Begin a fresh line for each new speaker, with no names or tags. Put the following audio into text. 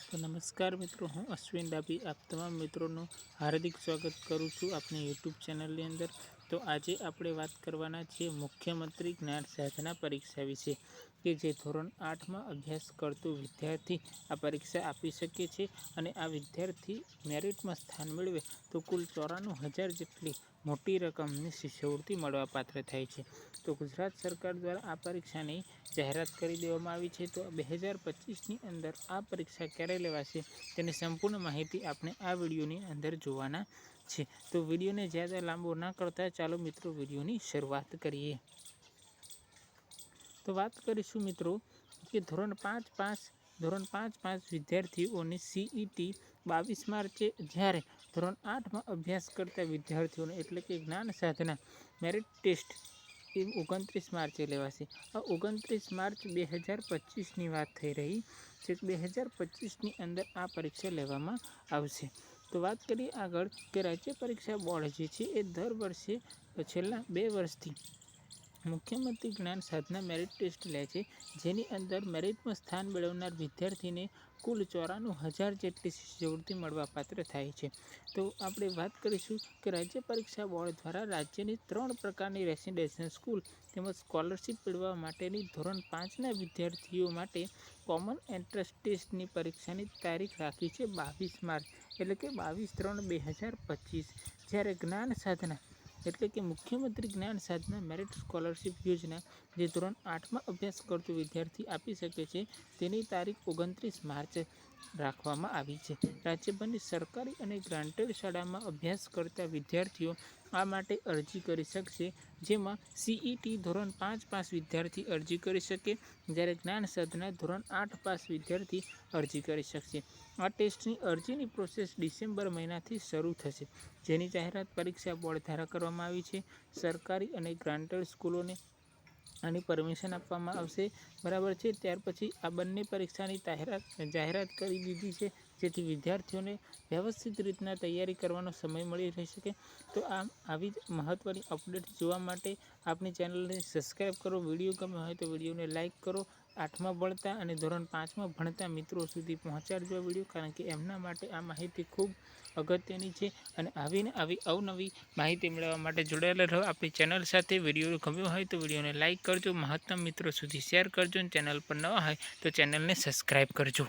તો નમસ્કાર મિત્રો, હું અશ્વિન ડાભી આપ તમામ મિત્રોનું હાર્દિક સ્વાગત કરું છું આપણી યુટ્યુબ ચેનલની અંદર। તો આજે આપણે વાત કરવાના છીએ મુખ્યમંત્રી જ્ઞાન સાધના પરીક્ષા વિશે, કે જે ધોરણ 8માં અભ્યાસ કરતું વિદ્યાર્થી આ પરીક્ષા આપી શકે છે અને આ વિદ્યાર્થી મેરિટમાં સ્થાન મેળવે તો કુલ 94,000 જેટલી મોટી રકમની શિષ્યવૃત્તિ મળવાપાત્ર થાય છે। તો ગુજરાત સરકાર દ્વારા આ પરીક્ષાની જાહેરાત કરી દેવામાં આવી છે। તો 2025ની અંદર આ પરીક્ષા ક્યારે લેવાશે તેની સંપૂર્ણ માહિતી આપણે આ વિડીયોની અંદર જોવાના છે। તો વિડીયોને જ્યાદા લાંબો ના કરતા ચાલો મિત્રો વિડીયોની શરૂઆત કરીએ। તો વાત કરીશું મિત્રો કે ધોરણ 5 વિદ્યાર્થીઓની CET 22 માર્ચે, જ્યારે ધોરણ 8માં અભ્યાસ કરતા વિદ્યાર્થીઓને એટલે કે જ્ઞાન સાધના મેરિટ ટેસ્ટ 29 માર્ચે લેવાશે। આ 29 માર્ચ 2025ની વાત થઈ રહી છે। 2025ની અંદર આ પરીક્ષા લેવામાં આવશે। તો વાત કરીએ આગળ કે રાજ્ય પરીક્ષા બોર્ડ જે છે એ દર વર્ષે છેલ્લા 2 વર્ષથી મુખ્યમંત્રી જ્ઞાન સાધના મેરિટ ટેસ્ટ લે છે, જેની અંદર મેરિટમાં સ્થાન મેળવનાર વિદ્યાર્થીને કુલ 94,000 જેટલી શિષ્યવૃત્તિ મળવાપાત્ર થાય છે। તો આપણે વાત કરીશું કે રાજ્ય પરીક્ષા બોર્ડ દ્વારા રાજ્યની 3 પ્રકારની રેસિડેન્શિયલ સ્કૂલ તેમજ સ્કોલરશીપ મેળવવા માટેની ધોરણ 5ના વિદ્યાર્થીઓ માટે કોમન એન્ટ્રન્સ ટેસ્ટની પરીક્ષાની તારીખ રાખી છે 22 માર્ચ, એટલે કે 22/3/2025। જ્યારે જ્ઞાન સાધના એટલે કે મુખ્યમંત્રી જ્ઞાન સાધના મેરિટ સ્કોલરશીપ યોજના જે ધોરણ 8માં અભ્યાસ કરતું વિદ્યાર્થી આપી શકે છે તેની તારીખ 29 માર્ચ રાખવામાં આવી છે। રાજ્યભરની સરકારી અને ગ્રાન્ટેડ શાળામાં અભ્યાસ કરતા વિદ્યાર્થીઓ આ માટે અરજી કરી શકશે, જેમાં CET ધોરણ 5 પાસ વિદ્યાર્થી અરજી કરી શકે, જ્યારે જ્ઞાન સાધના ધોરણ 8 પાસ વિદ્યાર્થી અરજી કરી શકશે। આ ટેસ્ટની અરજીની પ્રોસેસ ડિસેમ્બર મહિનાથી શરૂ થશે, જેની જાહેરાત પરીક્ષા બોર્ડ દ્વારા કરવામાં આવી છે। સરકારી અને ગ્રાન્ટેડ સ્કૂલોને આની પરમિશન આપવામાં આવશે, બરાબર છે। ત્યાર પછી આ બંને પરીક્ષાની જાહેરાત કરી દીધી છે, જેથી વિદ્યાર્થીઓને વ્યવસ્થિત રીતના તૈયારી કરવાનો સમય મળી રહી શકે। તો આવી જ મહત્ત્વની અપડેટ જોવા માટે આપણી ચેનલને સબસ્ક્રાઈબ કરો, વિડીયો ગમ્યો હોય તો વિડીયોને લાઇક કરો, 8માં ભણતા અને ધોરણ 5માં ભણતા મિત્રો સુધી પહોંચાડજો વિડીયો, કારણ કે એમના માટે આ માહિતી ખૂબ અગત્યની છે। અને આવી અવનવી માહિતી મેળવવા માટે જોડાયેલા રહો આપણી ચેનલ સાથે। વિડીયો ગમ્યો હોય તો વિડીયોને લાઇક કરજો, મહત્તમ મિત્રો સુધી શેર કરજો, અને ચેનલ પર નવા હોય તો ચેનલને સબસ્ક્રાઈબ કરજો।